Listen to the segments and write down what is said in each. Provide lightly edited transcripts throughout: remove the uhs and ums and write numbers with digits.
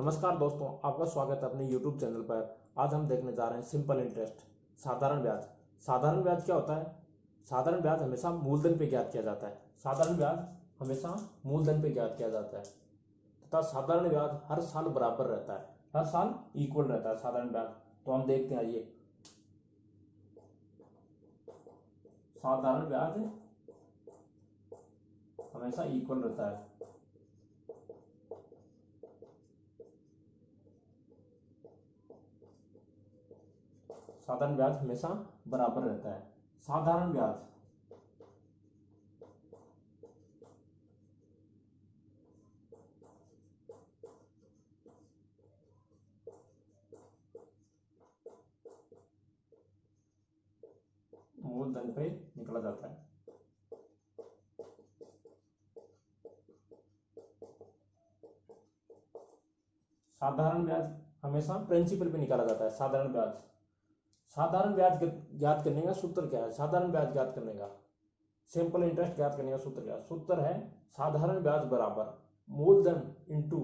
नमस्कार दोस्तों, आपका स्वागत है अपने YouTube चैनल पर। आज हम देखने जा रहे हैं सिंपल इंटरेस्ट, साधारण ब्याज। साधारण ब्याज क्या होता है? साधारण ब्याज हमेशा मूलधन पे ज्ञात किया जाता है। साधारण ब्याज हमेशा मूलधन पे ज्ञात किया जाता है तथा साधारण ब्याज हर साल बराबर रहता है, हर साल इक्वल रहता है साधारण ब्याज। तो हम देखते हैं, ये साधारण ब्याज हमेशा इक्वल रहता है। साधारण ब्याज हमेशा बराबर रहता है। साधारण ब्याज मूलधन पे निकला जाता है। साधारण ब्याज हमेशा प्रिंसिपल पे निकाला जाता है। साधारण ब्याज, साधारण ब्याज ज्ञात करने का सूत्र क्या है? साधारण ब्याज ज्ञात करने का, सिंपल इंटरेस्ट ज्ञात करने का सूत्र क्या है? सूत्र है साधारण ब्याज बराबर मूलधन इंटू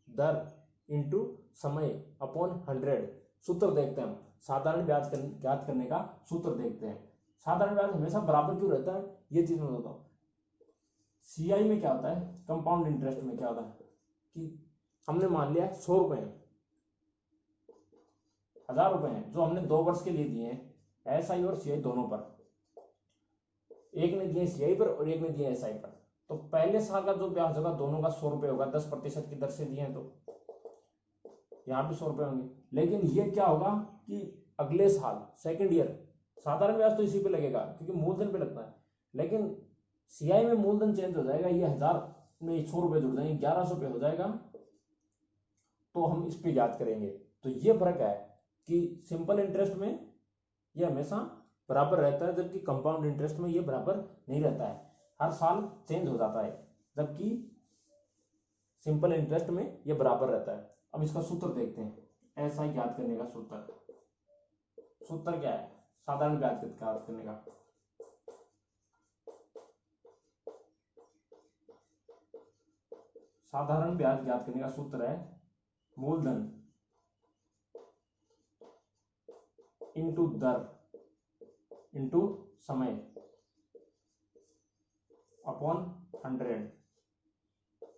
दर इंटू समय अपॉन 100। सूत्र देखते हैं हम, साधारण ब्याज ज्ञात करने का सूत्र देखते हैं। साधारण ब्याज हमेशा बराबर क्यों रहता है, ये चीज मैं बताता हूँ। सीआई में क्या होता है, कंपाउंड इंटरेस्ट में क्या होता है कि हमने मान लिया 100 रुपए हैं, 1000 रुपए हैं, जो हमने 2 वर्ष के लिए दिए हैं, एसआई और सीआई दोनों पर। एक ने दिए सीआई पर और एक ने दिए एसआई पर। तो पहले साल का जो ब्याज होगा दोनों का 100 रुपए होगा, 10% की दर से दिए हैं तो यहाँ भी 100 रुपए होंगे। लेकिन ये क्या होगा कि अगले साल सेकेंड ईयर साधारण ब्याज तो इसी पे लगेगा क्योंकि मूलधन पे लगता है, लेकिन सीआई में मूलधन चेंज हो जाएगा, ये 1000 में 100 रुपए जुड़ जाएंगे, 1100 पे हो जाएगा, तो हम इस पे याद करेंगे। तो ये फर्क है कि सिंपल इंटरेस्ट में ये हमेशा बराबर रहता है, जबकि कंपाउंड इंटरेस्ट में ये बराबर नहीं रहता है, हर साल चेंज हो जाता है, जबकि सिंपल इंटरेस्ट में ये बराबर रहता है। अब इसका सूत्र देखते हैं, ऐसा याद करने का सूत्र। सूत्र क्या है साधारण ब्याज ज्ञात करने का? साधारण ब्याज ज्ञात करने का सूत्र है मूलधन इंटू दर इंटू समय अपॉन 100।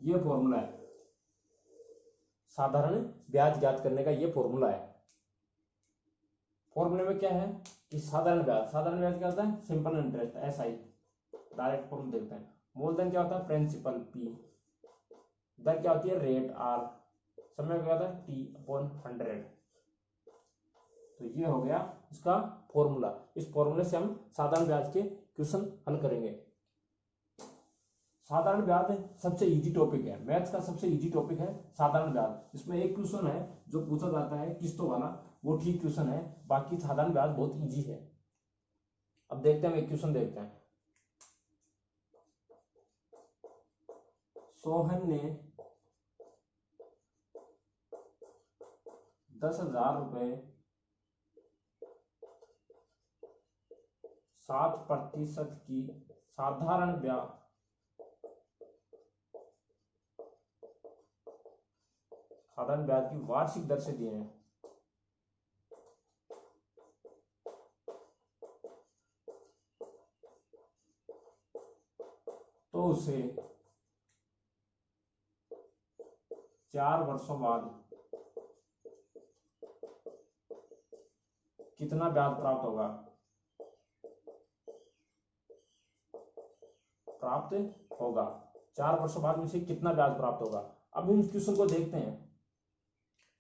ये फॉर्मूला है साधारण ब्याज ज्ञात करने का, ये फॉर्मूला है। फॉर्मूले में क्या है कि साधारण ब्याज क्या होता है? Simple interest SI. Direct formula देखते हैं। मूलधन क्या होता है? Principal P. दर क्या होती है? Rate R. समय क्या होता है? T upon 100। तो ये हो गया इसका फॉर्मूला। इस फॉर्मूले से हम साधारण ब्याज के क्वेश्चन हल करेंगे। साधारण ब्याज सबसे इजी टॉपिक है, मैथ्स का सबसे इजी टॉपिक है साधारण ब्याज। इसमें एक क्वेश्चन है जो पूछा जाता है किस्तों वाला, वो ठीक क्वेश्चन है, बाकी साधारण ब्याज बहुत इजी है। अब देखते हैं, हम एक क्वेश्चन देखते हैं। सोहन ने 10,000 रुपए 7% की साधारण ब्याज की वार्षिक दर से दिए हैं। तो उसे 4 वर्षों बाद कितना ब्याज प्राप्त होगा? प्राप्त होगा 4 वर्षों बाद में से कितना ब्याज प्राप्त होगा? अब हम इस क्वेश्चन को देखते हैं।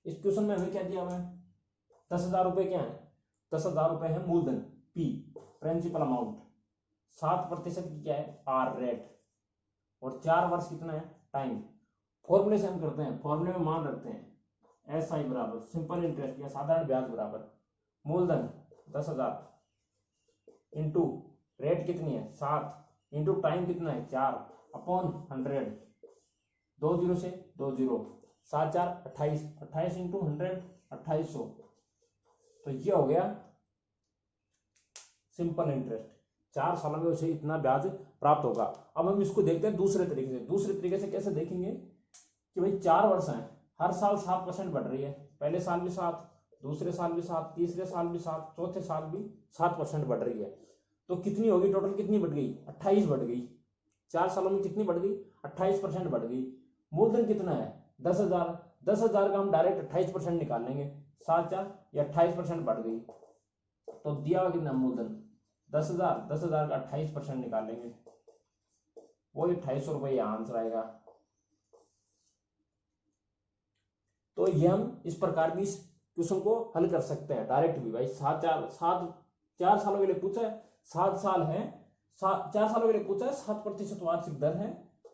इस क्वेश्चन में हमें क्या दिया हुआ है? 10,000 रुपए क्या है? 10,000 रुपए है मूलधन पी, प्रिंसिपल अमाउंट। 7% की क्या है? R rate. और 4 वर्ष कितना है? टाइम। फॉर्मूले से हम करते हैं, फॉर्मूले में मान रखते हैं एस आई बराबर सिंपल इंटरेस्ट या साधारण ब्याज बराबर मूलधन 10,000 इंटू रेट कितनी है? 7 इंटू टाइम कितना है? 4 अपॉन 100। 2 जीरो से 2 जीरो, 7 4 28, 28 इंटू 100 2800। तो ये हो गया सिंपल इंटरेस्ट। 4 सालों में उसे इतना ब्याज प्राप्त होगा। अब हम इसको देखते हैं दूसरे तरीके से। दूसरे तरीके से कैसे देखेंगे कि भाई 4 वर्ष हैं, हर साल 7% बढ़ रही है, पहले साल भी 7, दूसरे साल भी 7, तीसरे साल भी 7, चौथे साल भी 7% बढ़ रही है। तो कितनी होगी टोटल, कितनी बढ़ गई, 28 बढ़ गई। 4 सालों में कितनी बढ़ गई, 28% बढ़ गई। मूलधन कितना है, 10,000। 10,000 का हम डायरेक्ट 28% निकाल लेंगे, 7/4 ये 28% बढ़ गई। तो दिया हुआ कितना मूलधन 10,000, 10,000 का 28% निकाल लेंगे, वही 2,250 रुपये आंसर आएगा। तो ये हम इस प्रकार भी इस क्वेश्चन को हल कर सकते हैं डायरेक्ट भी। भाई 4 सालों के लिए पूछा है, 7 साल है, 4 सालों के लिए पूछा है, 7% वार्षिक दर है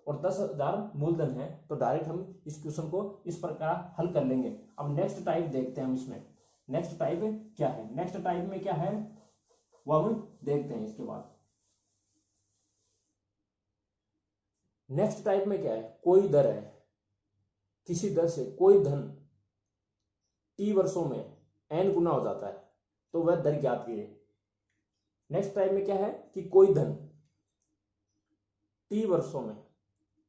और 10,000 मूलधन है, तो डायरेक्ट हम इस क्वेश्चन को इस प्रकार हल कर लेंगे। अब नेक्स्ट टाइप देखते हैं हम इसमें, नेक्स्ट टाइप क्या है, नेक्स्ट टाइप में क्या है वो हम देखते हैं इसके बाद। नेक्स्ट टाइप में क्या है, कोई दर है, किसी दर से कोई धन t वर्षों में n गुना हो जाता है, तो वह दर ज्ञात कीजिए। नेक्स्ट टाइप में क्या है कि कोई धन t वर्षों में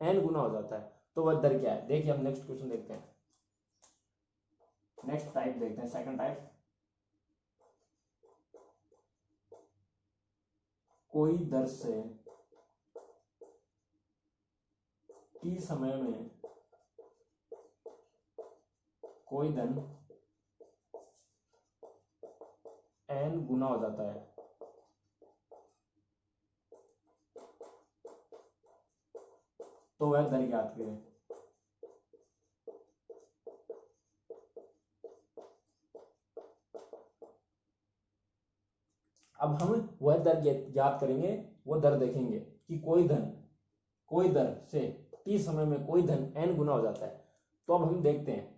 n गुना हो जाता है, तो वह दर क्या है। देखिए हम नेक्स्ट क्वेश्चन देखते हैं, नेक्स्ट टाइप देखते हैं, सेकंड टाइप। कोई दर से t समय में कोई धन n गुना हो जाता है, तो वह दर ज्ञात करें। अब हम वह दर ज्ञात करेंगे, वो दर देखेंगे कि कोई दर से t समय में कोई धन n गुना हो जाता है। तो अब हम देखते हैं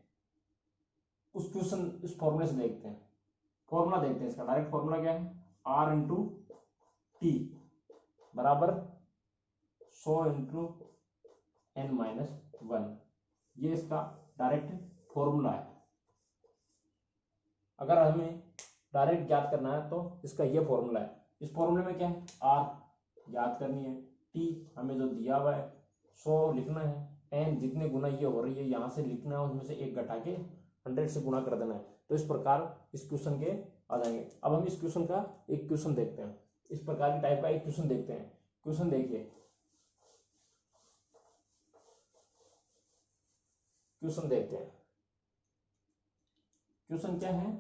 उस क्वेश्चन, इस फॉर्मूले से देखते हैं, फॉर्मूला देखते हैं इसका। डायरेक्ट फॉर्मूला क्या है, r इंटू टी बराबर 100 इंटू n-1, ये इसका डायरेक्ट फॉर्मूला है। अगर हमें डायरेक्ट ज्ञात करना है तो इसका ये फॉर्मूला है। इस फॉर्मूले में क्या है, r ज्ञात करनी है, t हमें जो दिया हुआ है 100 लिखना है, n जितने गुना ये हो रही है यहाँ से लिखना है, उसमें से 1 घटा के 100 से गुना कर देना है। तो इस प्रकार इस क्वेश्चन के आ जाएंगे। अब हम इस क्वेश्चन का एक क्वेश्चन देखते हैं, इस प्रकार की टाइप का एक क्वेश्चन देखते हैं। क्वेश्चन देखिए, क्वेश्चन देखते हैं, क्वेश्चन क्या है,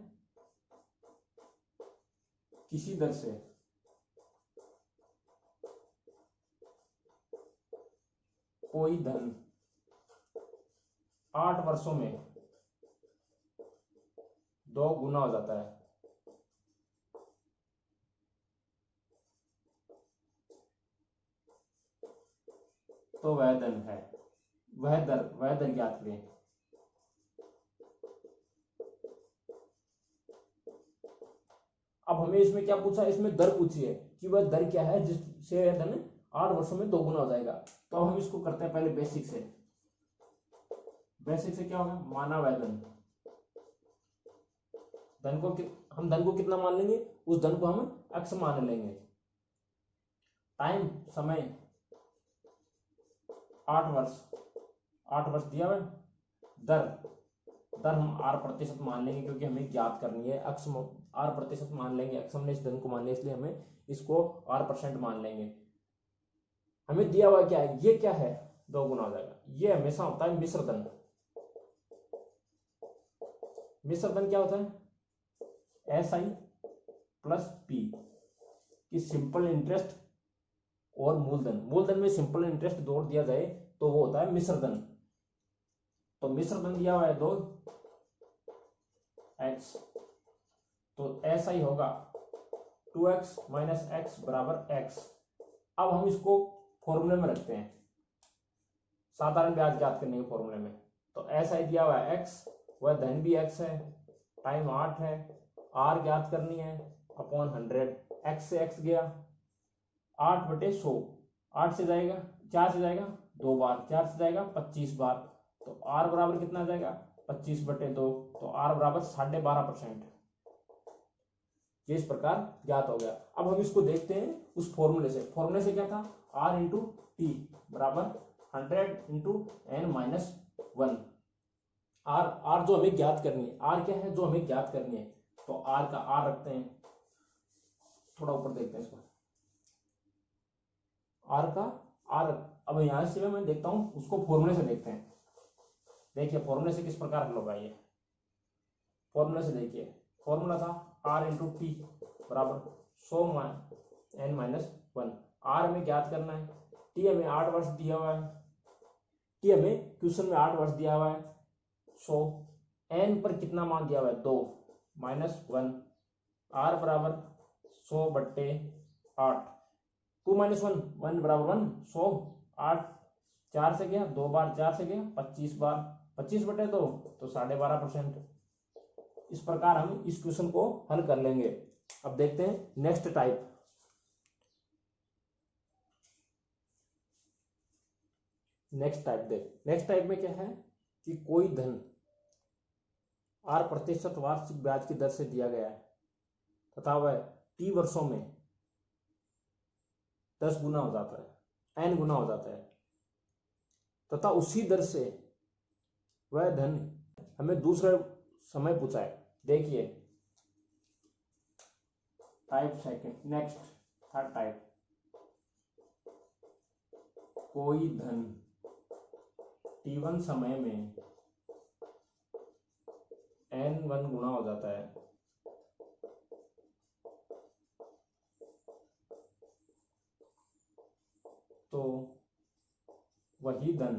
किसी दर से कोई धन 8 वर्षों में 2 गुना हो जाता है, तो वह धन है, वह दर ज्ञात करें। अब हमें इसमें क्या पूछा, इसमें दर पूछी है कि वह दर क्या है जिससे धन 8 वर्षों में 2 गुना हो जाएगा। तो अब हम इसको करते हैं पहले बेसिक से। बेसिक से क्या होगा, माना वह धन, हम धन को कितना मान लेंगे, उस धन को हम x मान लेंगे। टाइम समय 8 वर्ष दिया हुआ। दर हम r% मान लेंगे, क्योंकि हमें ज्ञात करनी है। x r% मान लेंगे, x हमने इस धन को मान लिया, इसलिए हमें इसको r% मान लेंगे। हमें दिया हुआ क्या है, ये क्या है, 2 गुना हो जाएगा। ये हमेशा होता है मिश्र धन। मिश्र धन क्या होता है, SI प्लस P की सिंपल इंटरेस्ट और मूलधन। मूलधन में सिंपल इंटरेस्ट जोड़ दिया जाए तो वो होता है मिश्र धन। तो मिश्र धन दिया हुआ है 2x, तो SI होगा 2x माइनस x बराबर x। अब हम इसको फॉर्मूले में रखते हैं, साधारण ब्याज ज्ञात करने के फॉर्मूले में। तो SI दिया हुआ है x, वह धन भी x है, टाइम 8 है, r ज्ञात करनी है अपॉन 100, x से x गया 8/100, 8 से जाएगा 4 से जाएगा 2 बार, 4 से जाएगा 25 बार, तो r बराबर कितना आ जाएगा 25/2, तो r बराबर 12.5%। ये इस प्रकार ज्ञात हो गया। अब हम इसको देखते हैं उस फॉर्मूले से। फॉर्मूले से क्या था, r इंटू टी बराबर 100 इंटू n-1। आर आर जो हमें ज्ञात करनी है, आर क्या है जो हमें ज्ञात करनी है, तो आर का आर रखते हैं, थोड़ा ऊपर देखते हैं इसको, आर का आर। अब यहां से मैं देखता हूं उसको फॉर्मूले से देखते हैं। देखिए फॉर्मूले से किस प्रकार हल होगा ये, फॉर्मूले से देखिए, फॉर्मूला था आर इंटू टी बराबर 100 n-1। आर हमें ज्ञात करना है, टी हमें 8 वर्ष दिया हुआ है, टी हमें क्वेश्चन में 8 वर्ष दिया हुआ है, 100 n पर कितना मान दिया हुआ है 2 -1, आर बराबर 100/8, 2 - 1 1 बराबर 1, 100 8 4 से गया, 2 बार 4 से गया 25 बार, 25/2 तो 12.5%। इस प्रकार हम इस क्वेश्चन को हल कर लेंगे। अब देखते हैं नेक्स्ट टाइप। नेक्स्ट टाइप में क्या है कि कोई धन 8% वार्षिक ब्याज की दर से दिया गया है तथा वह टी वर्षों में 10 गुना हो जाता है, n गुना हो जाता है, तथा उसी दर से वह धन हमें दूसरा समय पूछा है। देखिए type second, next third type, कोई धन t1 समय में n1 गुना हो जाता है, तो वही धन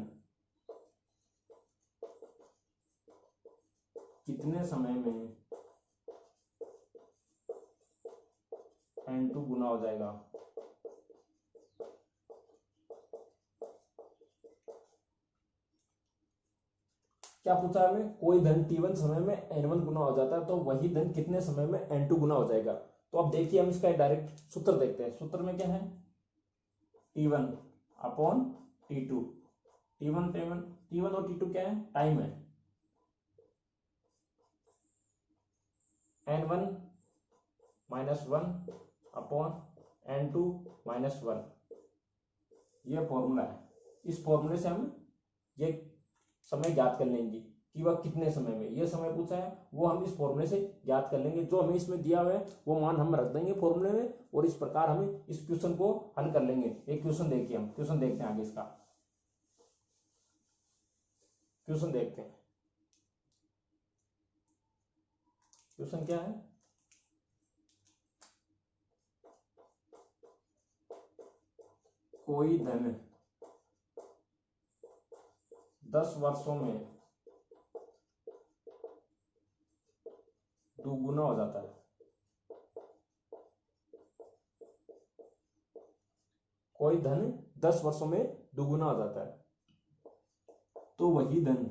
कितने समय में n2 गुना हो जाएगा। क्या पूछा है हमें, कोई धन t1 समय में n1 गुना हो जाता है तो वही धन कितने समय में n2 गुना हो जाएगा। तो अब देखिए हम इसका डायरेक्ट सूत्र देखते हैं। सूत्र में क्या है, t1 अपॉन t2, t1 और t2 क्या है, टाइम है, n1 - 1 अपॉन n2 - 1, ये फॉर्मूला है। इस फॉर्मूले से हम ये समय ज्ञात कर लेंगे कि वह कितने समय में, ये समय पूछा है वो हम इस फॉर्मूले से ज्ञात कर लेंगे। जो हमें इसमें दिया हुआ है वो मान हम रख देंगे फॉर्मूले में, और इस प्रकार हम इस क्वेश्चन को हल कर लेंगे। एक क्वेश्चन देखिए, हम क्वेश्चन देखते हैं आगे, इसका क्वेश्चन देखते हैं। क्वेश्चन क्या है, कोई धन 10 वर्षों में दुगुना हो जाता है। कोई धन 10 वर्षों में दुगुना हो जाता है, तो वही धन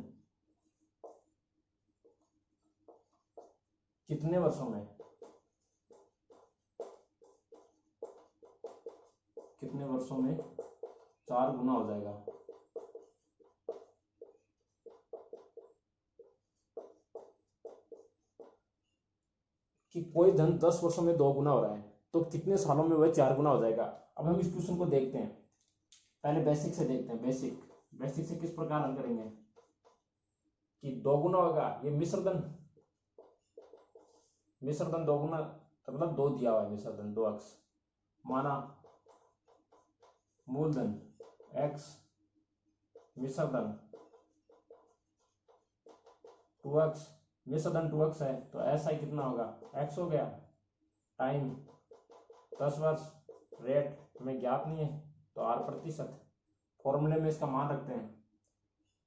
कितने वर्षों में 4 गुना हो जाएगा। कि कोई धन 10 वर्षों में 2 गुना हो रहा है तो कितने सालों में वह 4 गुना हो जाएगा। अब हम इस क्वेश्चन को देखते हैं, पहले बेसिक से देखते हैं। बेसिक से किस प्रकार हल करेंगे कि 2 गुना होगा, ये मिश्र धन 2 गुना, मतलब 2 दिया हुआ है मिश्र धन, 2x माना, मूलधन x, मिश्र धन 2x, मिश्र धन 2x है तो SI कितना होगा, x हो गया, टाइम 10 वर्ष, रेट हमें ज्ञात नहीं है तो r%। फॉर्मूले में इसका मान रखते हैं,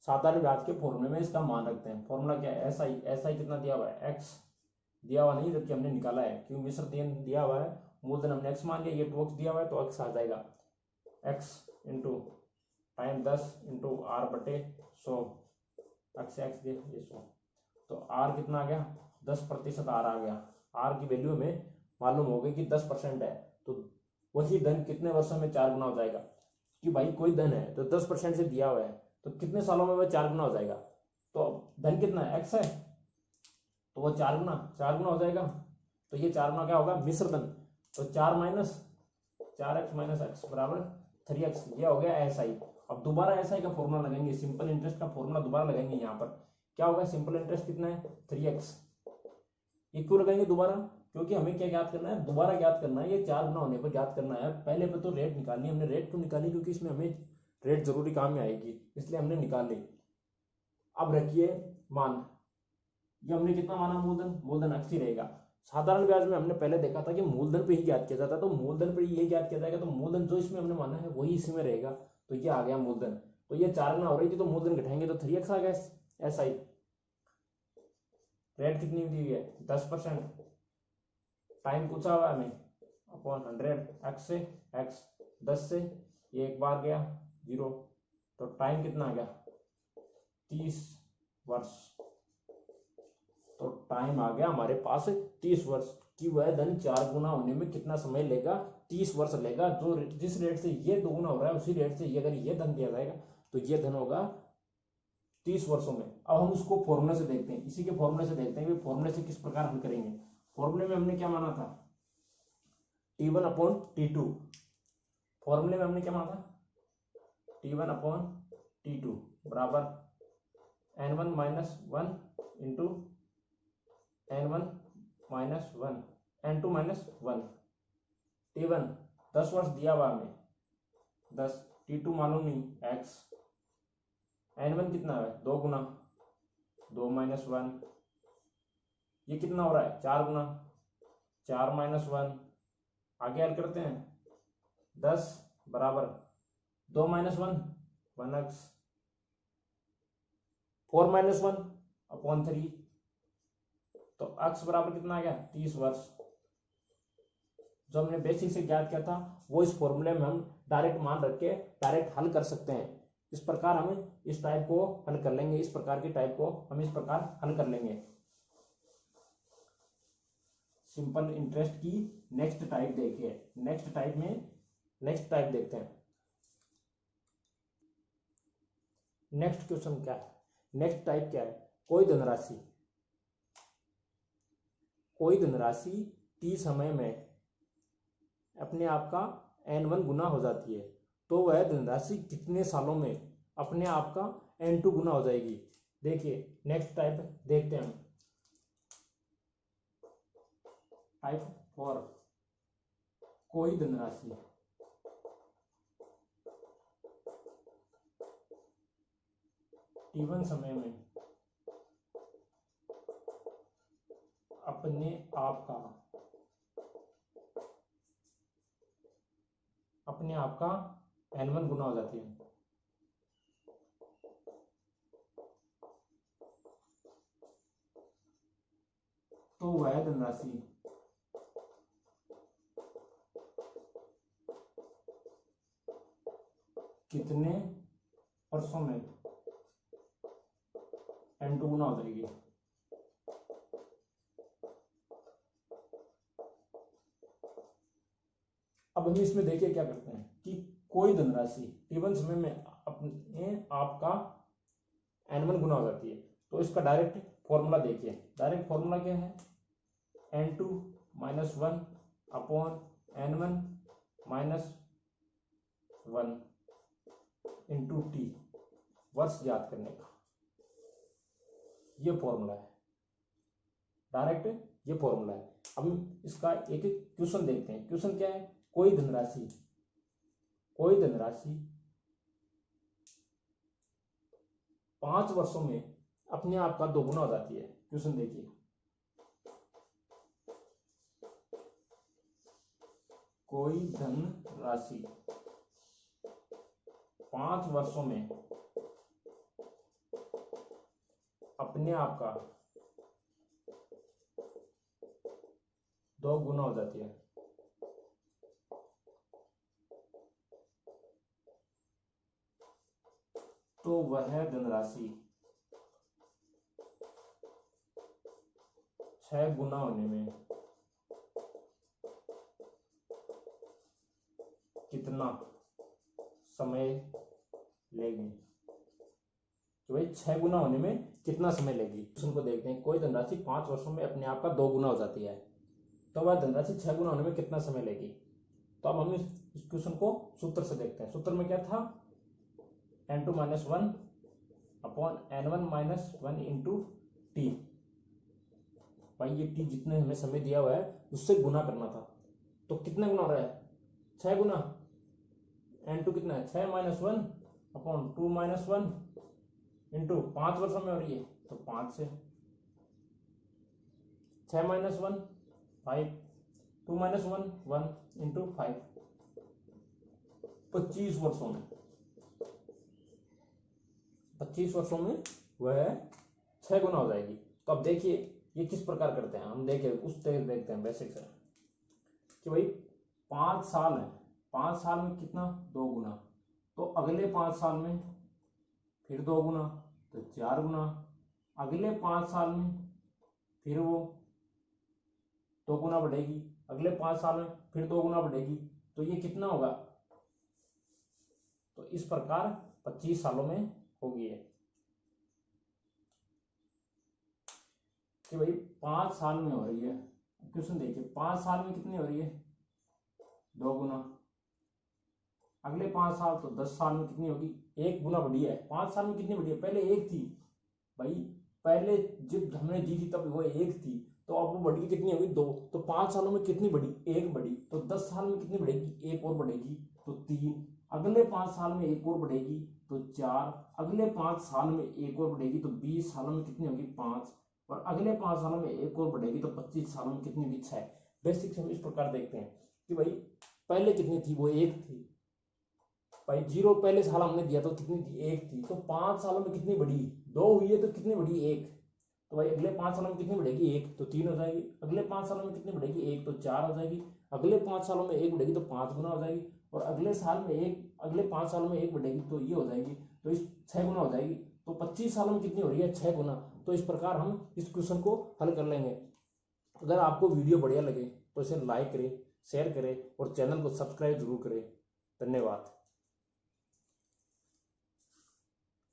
साधारण ब्याज के फॉर्मूले में इसका मान रखते हैं। फॉर्मूला क्या है, SI कितना दिया हुआ है, x दिया हुआ नहीं जबकि हमने निकाला है, क्योंकि मिश्र धन दिया हुआ है, मूलधन हमने x मान लिया, ये 2x दिया हुआ है तो x आ जाएगा, x into time 10 into r/100, x दे ये 100, तो r कितना आ गया, 10% r आ गया। r की वैल्यू हमें मालूम हो गई कि 10% है, तो वही धन कितने वर्षों में 4 गुना हो जाएगा। कि भाई कोई धन है तो 10% से दिया हुआ है तो कितने सालों में वह 4 गुना हो जाएगा। तो धन कितना है, x है, तो वो 4 गुना हो जाएगा। तो ये 4 गुना क्या होगा, मिश्र धन, तो 4x - x बराबर 3x, ये हो गया SI। अब दोबारा SI का फॉर्मूला लगाएंगे, सिंपल इंटरेस्ट का फॉर्मूला दोबारा लगाएंगे यहाँ पर क्या होगा, सिंपल इंटरेस्ट कितना है 3x। ये क्यों लगाएंगे दोबारा, क्योंकि हमें क्या ज्ञात करना है, दोबारा ज्ञात करना है, ये 4 गुना होने पर ज्ञात करना है। पहले पे तो रेट निकालनी, हमने रेट क्यों निकाली, क्योंकि इसमें हमें रेट जरूरी काम में आएगी, इसलिए हमने निकाल ली। अब रखिए मान, ये हमने कितना माना, मूलधन x ही रहेगा। साधारण ब्याज में हमने पहले देखा था कि मूलधन पे ही ज्ञात किया जाता है, तो मूलधन पे ये ज्ञात किया जाएगा, तो मूलधन जो इसमें हमने माना है वही इसी में रहेगा, तो ये आ गया मूलधन। तो ये 4 गुना हो रही थी, तो मूलधन घटाएंगे तो 3x आ गया। ऐसा ही रेट कितनी दी हुई है 10%, टाइम पूछा हुआ है हमें अपॉन 100, x से x 10 से ये एक बार गया 0, तो टाइम कितना आ गया 30 वर्ष। तो टाइम आ गया हमारे पास 30 वर्ष की, वह धन 4 गुना होने में कितना समय लेगा, 30 वर्ष लेगा। जो जिस रेट से ये 2 गुना हो रहा है उसी रेट से ये अगर ये धन दिया जाएगा तो ये धन होगा 30 वर्षों में। अब हम उसको फॉर्मूले से देखते हैं, इसी के फॉर्मूले से देखते हैं कि फॉर्मूले से किस प्रकार हल करेंगे। फॉर्मूले में हमने क्या माना था, T1 अपॉन T2। फॉर्मूले में हमने क्या माना था, T1 अपॉन T2 बराबर N1 minus 1 into N1 minus 1 N2 minus 1। T1 10 वर्ष दिया हुआ हमें 10, T2 मालूम नहीं x, N1 कितना है 2 गुना 2 माइनस 1, ये कितना हो रहा है 4 गुना 4 माइनस 1। आगे हल करते हैं 10 बराबर 2 माइनस 1 1x, 4 माइनस 1 अपॉन 3, तो x बराबर कितना आ गया 30 वर्ष। जो हमने बेसिक से ज्ञात किया था वो इस फॉर्मूले में हम डायरेक्ट मान रख के डायरेक्ट हल कर सकते हैं। इस प्रकार हम इस टाइप को हल कर लेंगे, इस प्रकार की टाइप को हम इस प्रकार हल कर लेंगे। सिंपल इंटरेस्ट की नेक्स्ट टाइप देखिए, नेक्स्ट टाइप देखते हैं। नेक्स्ट क्वेश्चन क्या है, नेक्स्ट टाइप क्या है, कोई धनराशि t समय में अपने आप का n1 गुना हो जाती है, तो वह धनराशि कितने सालों में अपने आप का n2 गुना हो जाएगी। देखिए नेक्स्ट टाइप देखते हैं हम, टाइप 4, कोई धनराशि T1 समय में अपने आप का n1 गुना हो जाती है। तो वह धनराशि कितने वर्षों में n2 गुना हो जाएगी। अब हम इसमें देखिए क्या करते हैं कि कोई धनराशि T1 समय में अपने आप का n1 गुना हो जाती है, तो इसका डायरेक्ट फॉर्मूला देखिए। डायरेक्ट फॉर्मूला क्या है, n2 minus 1 upon n1 minus 1 into T, वर्ष ज्ञात करने का ये फॉर्मूला है, डायरेक्ट ये फॉर्मूला है। अब हम इसका एक एक क्वेश्चन देखते हैं। क्वेश्चन क्या है, कोई धनराशि 5 वर्षों में अपने आप का 2 गुना हो जाती है। क्वेश्चन देखिए, कोई धनराशि 5 वर्षों में अपने आप का 2 गुना हो जाती है। तो वह धनराशि 6 गुना होने में कितना समय लेगी। तो भाई 6 गुना होने में कितना समय लेगी, उनको देखते हैं। कोई धनराशि 5 वर्षों में अपने आप का 2 गुना हो जाती है, तो वह धनराशि 6 गुना होने में कितना समय लेगी। तो अब हम इस क्वेश्चन को सूत्र से देखते हैं। सूत्र में क्या था, n2 minus 1 upon n1 minus 1 into T. भाई ये टी जितने हमें समय दिया हुआ है उससे गुना करना था, तो कितने गुना हो रहा है 6 गुना, n2 कितना है 6 माइनस 1 अपॉन 2 माइनस 1 इंटू 5 वर्षों में हो रही है तो 5 से 6 माइनस 1 5, 2 माइनस 1 1 इंटू 5, 25 वर्षों में, 25 वर्षों में वह 6 गुना हो जाएगी। तो अब देखिए ये किस प्रकार करते हैं, हम देखें उस तरह देखते हैं बेसिक से कि भाई 5 साल है, 5 साल में कितना 2 गुना, तो अगले 5 साल में फिर 2 गुना तो 4 गुना, अगले 5 साल में फिर वो 2 गुना बढ़ेगी, अगले 5 साल में फिर 2 गुना बढ़ेगी, तो ये कितना होगा, तो इस प्रकार 25 सालों में होगी है कि भाई 5 साल में हो रही है। क्वेश्चन देखिए 5 साल में कितनी हो रही है 2 गुना, अगले 5 साल तो 10 साल में कितनी होगी 1 गुना बढ़ी है। 5 साल में कितनी बढ़ी है, पहले 1 थी भाई, पहले जब हमने दी थी तब वो 1 थी, तो अब वो बढ़ी कितनी होगी 2, तो 5 सालों में कितनी बढ़ी 1 बढ़ी, तो 10 साल में कितनी बढ़ेगी 1 और बढ़ेगी तो 3, अगले 5 साल में 1 और बढ़ेगी तो 4, अगले 5 साल में 1 और बढ़ेगी तो 20 सालों में कितनी होगी 5, और अगले 5 सालों में 1 और बढ़ेगी तो 25 सालों में कितनी होगी 6। बेसिक से हम इस प्रकार देखते हैं कि भाई पहले कितनी थी वो 1 थी भाई, 0 पहले साल हमने दिया तो कितनी थी 1 थी, तो 5 सालों में कितनी बढ़ी 2 हुई है तो कितनी बढ़ी 1, तो भाई अगले 5 सालों में कितनी बढ़ेगी 1 तो 3 हो जाएगी, अगले 5 सालों में कितनी बढ़ेगी 1 तो 4 हो जाएगी, अगले 5 सालों में 1 बढ़ेगी तो 5 गुना हो जाएगी, और अगले साल में 1, अगले 5 सालों में 1 बढ़ेगी तो ये हो जाएगी, तो इस 6 गुना हो जाएगी, तो 25 सालों में कितनी हो रही है 6 गुना। तो इस प्रकार हम इस क्वेश्चन को हल कर लेंगे। अगर आपको वीडियो बढ़िया लगे तो इसे लाइक करें, शेयर करें और चैनल को सब्सक्राइब जरूर करें। धन्यवाद।